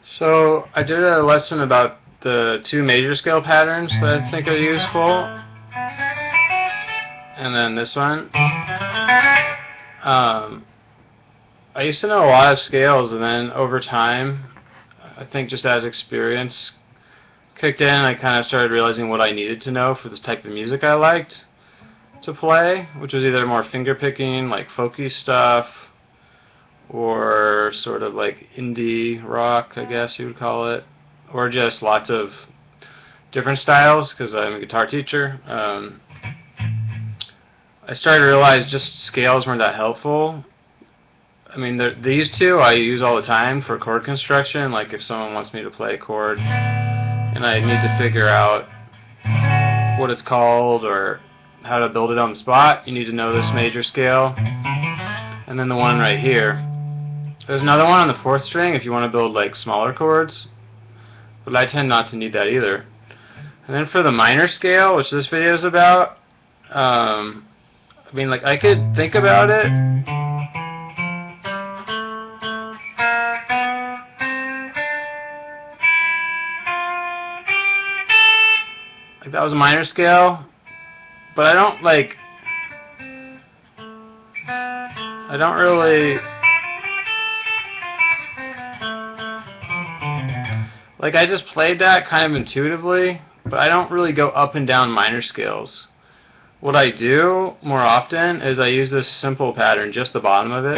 So I did a lesson about the two major scale patterns that I think are useful, and then this one. I used to know a lot of scales, and then over time, I think just as experience kicked in, I kind of started realizing what I needed to know for this type of music I liked to play, which was either more finger picking, like folky stuff, or sort of like indie rock, I guess you would call it, or just lots of different styles, because I'm a guitar teacher. I started to realize just scales weren't that helpful. I mean, these two I use all the time for chord construction, like if someone wants me to play a chord and I need to figure out what it's called or how to build it on the spot, you need to know this major scale. And then the one right here. There's another one on the 4th string if you want to build like smaller chords, but I tend not to need that either. And then for the minor scale, which this video is about, I mean, like, I could think about it. Like, that was a minor scale, but I don't really, like, I just played that kind of intuitively, but I don't really go up and down minor scales. What I do more often is I use this simple pattern, just the bottom of it,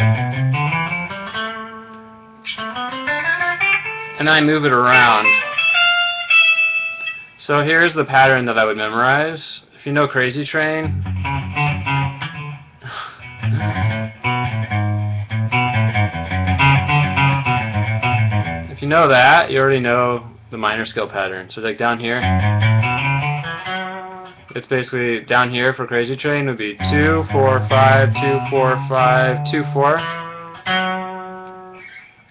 and I move it around. So here's the pattern that I would memorize. If you know Crazy Train, if you know that, you already know the minor scale pattern. So like down here, it's basically down here for Crazy Train would be 2, 4, 5, 2, 4, 5, 2, 4.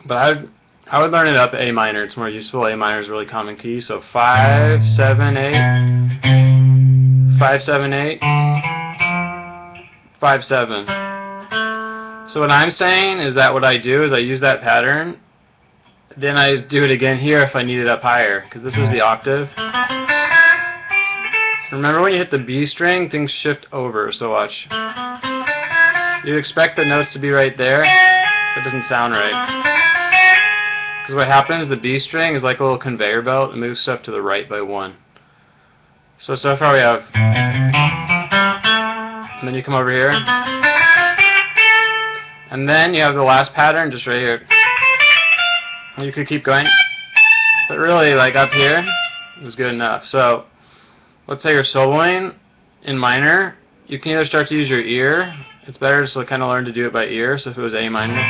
But I would learn it up A minor. It's more useful. A minor is a really common key. So 5, 7, 8, 5, 7, 8, 5, 7. So what I'm saying is that what I do is I use that pattern, then I do it again here if I need it up higher, because this is the octave. Remember when you hit the B string, things shift over, so watch. You expect the notes to be right there, but it doesn't sound right. Because what happens, the B string is like a little conveyor belt, it moves stuff to the right by 1. So far we have, and then you come over here, and then you have the last pattern just right here. You could keep going, but really, like up here is good enough. So let's say you're soloing in minor, you can either start to use your ear. It's better to kind of learn to do it by ear. So if it was A minor,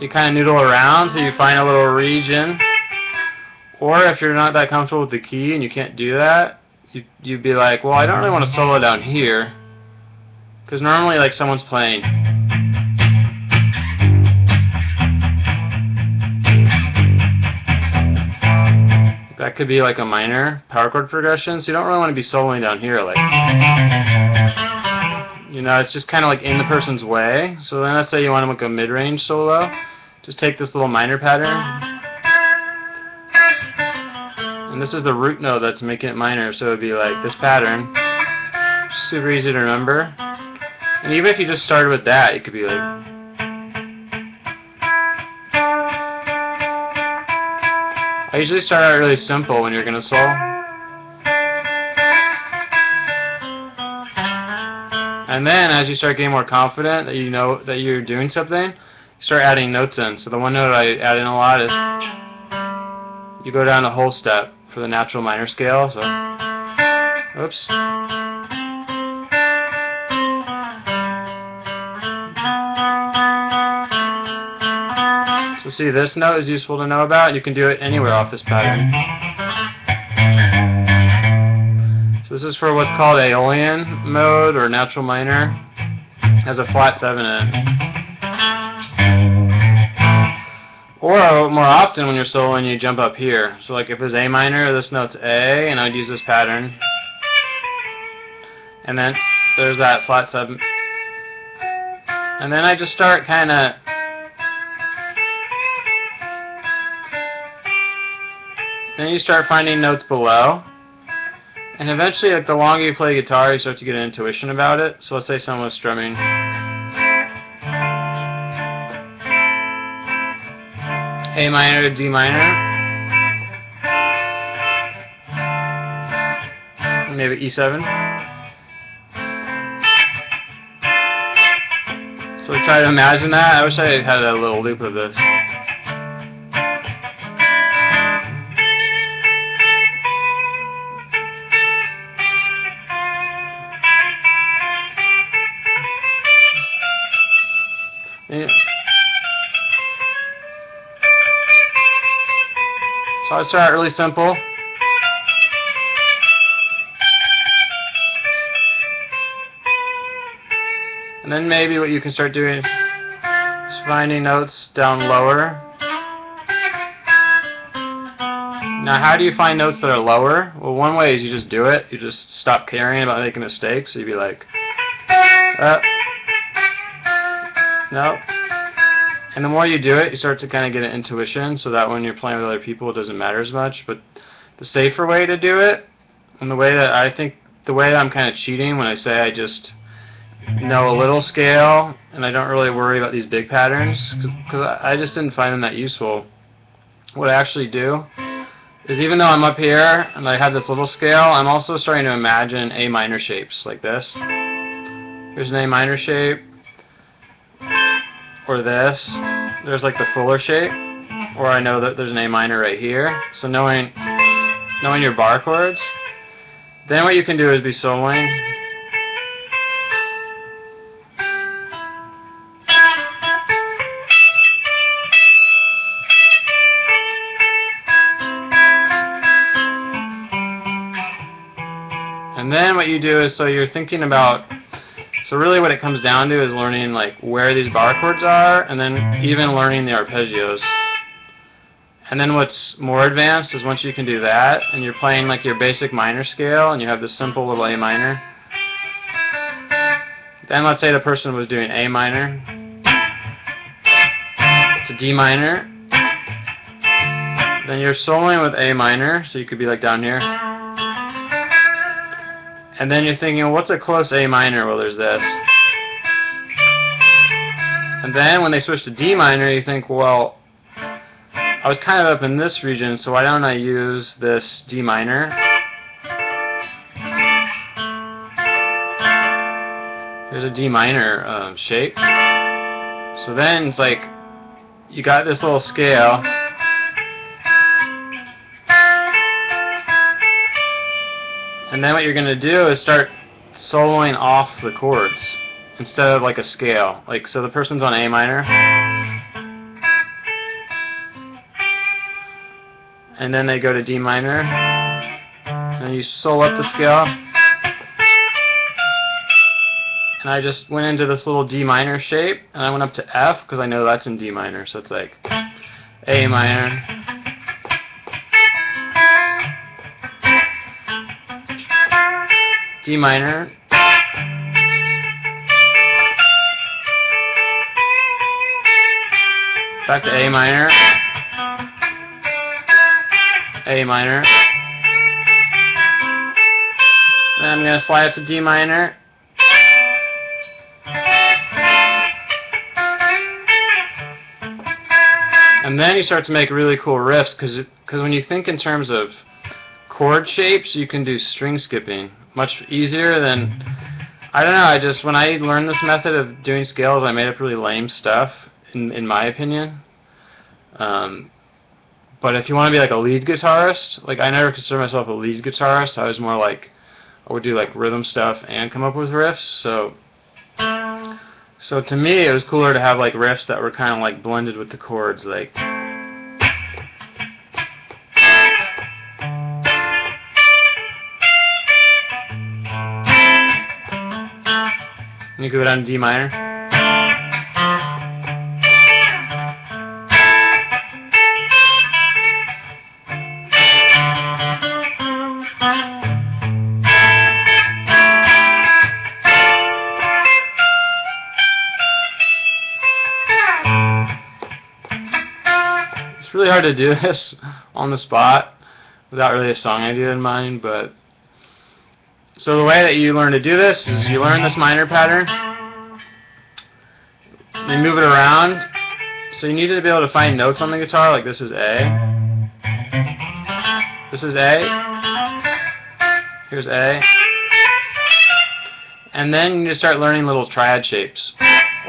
you kind of noodle around so you find a little region. Or if you're not that comfortable with the key and you can't do that, you'd be like, well, I don't really want to solo down here. Because normally, like, someone's playing. That could be like a minor power chord progression, so you don't really want to be soloing down here. Like, you know, it's just kind of like in the person's way. So then let's say you want to make a mid-range solo. Just take this little minor pattern. And this is the root note that's making it minor, so it would be like this pattern. Super easy to remember. And even if you just started with that, it could be like, I usually start out really simple when you're going to solo. And then as you start getting more confident that you know that you're doing something, you start adding notes in. So the one note I add in a lot is, you go down the whole step for the natural minor scale. So, oops. So see, this note is useful to know about. You can do it anywhere off this pattern. So this is for what's called Aeolian mode, or natural minor. It has a flat 7 in it. Or more often when you're soloing, you jump up here. So like if it's A minor, this note's A, and I'd use this pattern. And then there's that flat 7. And then I just start kind of... Then you start finding notes below. And eventually, like the longer you play guitar, you start to get an intuition about it. So let's say someone was strumming A minor to D minor, maybe E7. So try to imagine that. I wish I had a little loop of this. So I start really simple. And then maybe what you can start doing is finding notes down lower. Now how do you find notes that are lower? Well, one way is you just do it. You just stop caring about making mistakes. So you'd be like, no. And the more you do it, you start to kind of get an intuition, so that when you're playing with other people, it doesn't matter as much. But the safer way to do it, and the way that I think, the way that I'm kind of cheating when I say I just know a little scale, and I don't really worry about these big patterns, because I just didn't find them that useful. What I actually do is, even though I'm up here, and I have this little scale, I'm also starting to imagine A minor shapes, like this. Here's an A minor shape. Or this, there's like the fuller shape, or I know that there's an A minor right here. So knowing your bar chords, then what you can do is be soloing. And then what you do is, so you're thinking about, so really what it comes down to is learning like where these bar chords are, and then even learning the arpeggios. And then what's more advanced is once you can do that, and you're playing like your basic minor scale, and you have this simple little A minor. Then let's say the person was doing A minor to D minor. Then you're soloing with A minor, so you could be like down here. And then you're thinking, well, what's a close A minor? Well, there's this. And then when they switch to D minor, you think, well, I was kind of up in this region, so why don't I use this D minor? There's a D minor shape. So then it's like, you got this little scale. And then what you're going to do is start soloing off the chords instead of like a scale. Like, so the person's on A minor, and then they go to D minor, and you solo up the scale. And I just went into this little D minor shape, and I went up to F because I know that's in D minor. So it's like A minor, D minor, back to A minor, A minor, then I'm going to slide up to D minor, and then you start to make really cool riffs, because when you think in terms of chord shapes, you can do string skipping much easier than, I don't know, when I learned this method of doing scales, I made up really lame stuff, in my opinion. But if you want to be like a lead guitarist, like I never consider myself a lead guitarist, I was more like, I would do like rhythm stuff and come up with riffs, so to me it was cooler to have like riffs that were kind of like blended with the chords, like. And you could go down to D minor. It's really hard to do this on the spot without really a song idea in mind, but so the way that you learn to do this is you learn this minor pattern, then move it around. So you need to be able to find notes on the guitar, like this is A, this is A, here's A, and then you need to start learning little triad shapes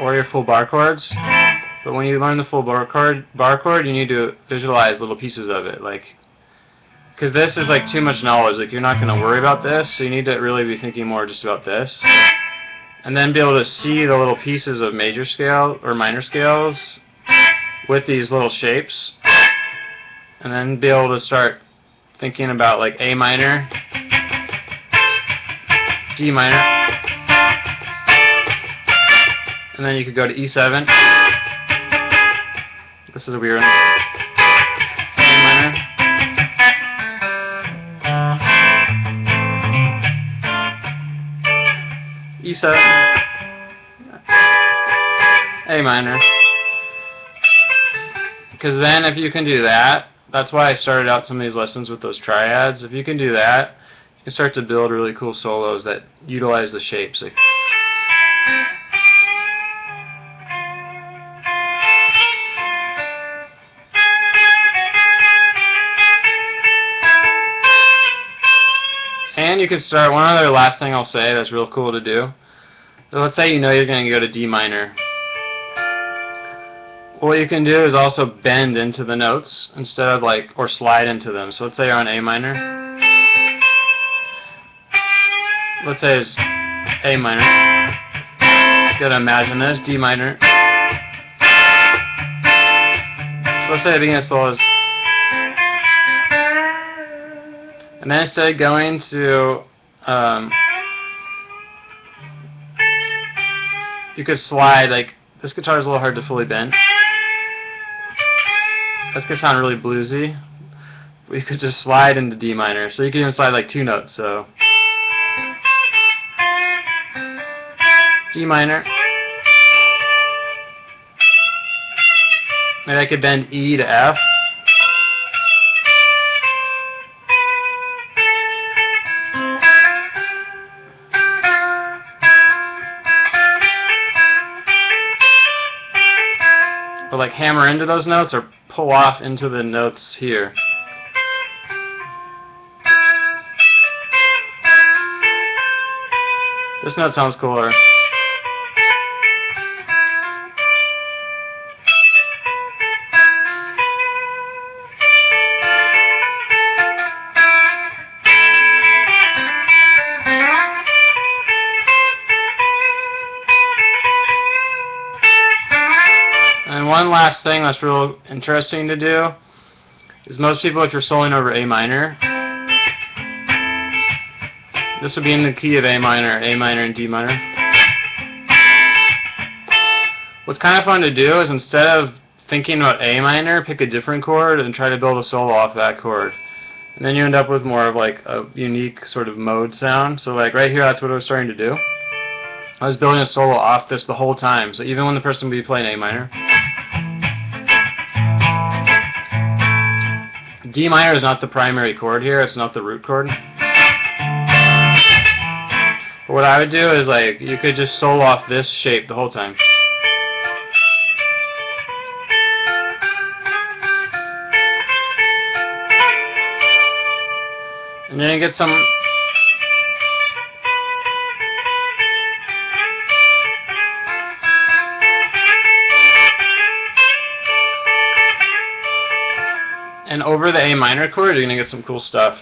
or your full bar chords. But when you learn the full bar chord, you need to visualize little pieces of it, like, because this is like too much knowledge. Like, you're not going to worry about this, so you need to really be thinking more just about this, and then be able to see the little pieces of major scale or minor scales with these little shapes, and then be able to start thinking about like A minor, D minor, and then you could go to E7. This is a weird one. A minor. E7. A minor. Because then if you can do that, that's why I started out some of these lessons with those triads. If you can do that, you can start to build really cool solos that utilize the shapes. Like, and you can start, one other last thing I'll say that's real cool to do. So let's say you know you're going to go to D minor. What you can do is also bend into the notes instead of like, or slide into them. So let's say you're on A minor. Let's say it's A minor. You gotta imagine this, D minor. So let's say the beginning solo is, and then instead of going to, you could slide, like, this guitar is a little hard to fully bend. That's going to sound really bluesy. But you could just slide into D minor. So you can even slide like 2 notes. So D minor. Maybe I could bend E to F. Or like hammer into those notes or pull off into the notes here. This note sounds cooler. And one last thing that's real interesting to do is most people, if you're soloing over A minor, this would be in the key of A minor, and D minor. What's kind of fun to do is instead of thinking about A minor, pick a different chord and try to build a solo off that chord. And then you end up with more of like a unique sort of mode sound. So like right here, that's what I was starting to do. I was building a solo off this the whole time. So even when the person would be playing A minor, D minor is not the primary chord here, it's not the root chord. But what I would do is, like, you could just solo off this shape the whole time. And then you get some and over the A minor chord, you're going to get some cool stuff.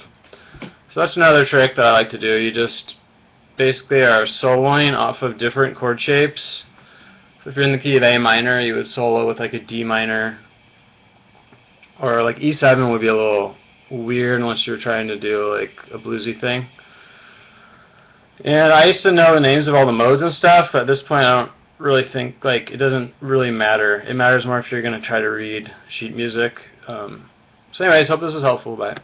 So that's another trick that I like to do. You just basically are soloing off of different chord shapes. So if you're in the key of A minor, you would solo with like a D minor. Or like E7 would be a little weird unless you're trying to do like a bluesy thing. And I used to know the names of all the modes and stuff, but at this point I don't really think, like, it doesn't really matter. It matters more if you're going to try to read sheet music. So anyways, hope this was helpful. Bye.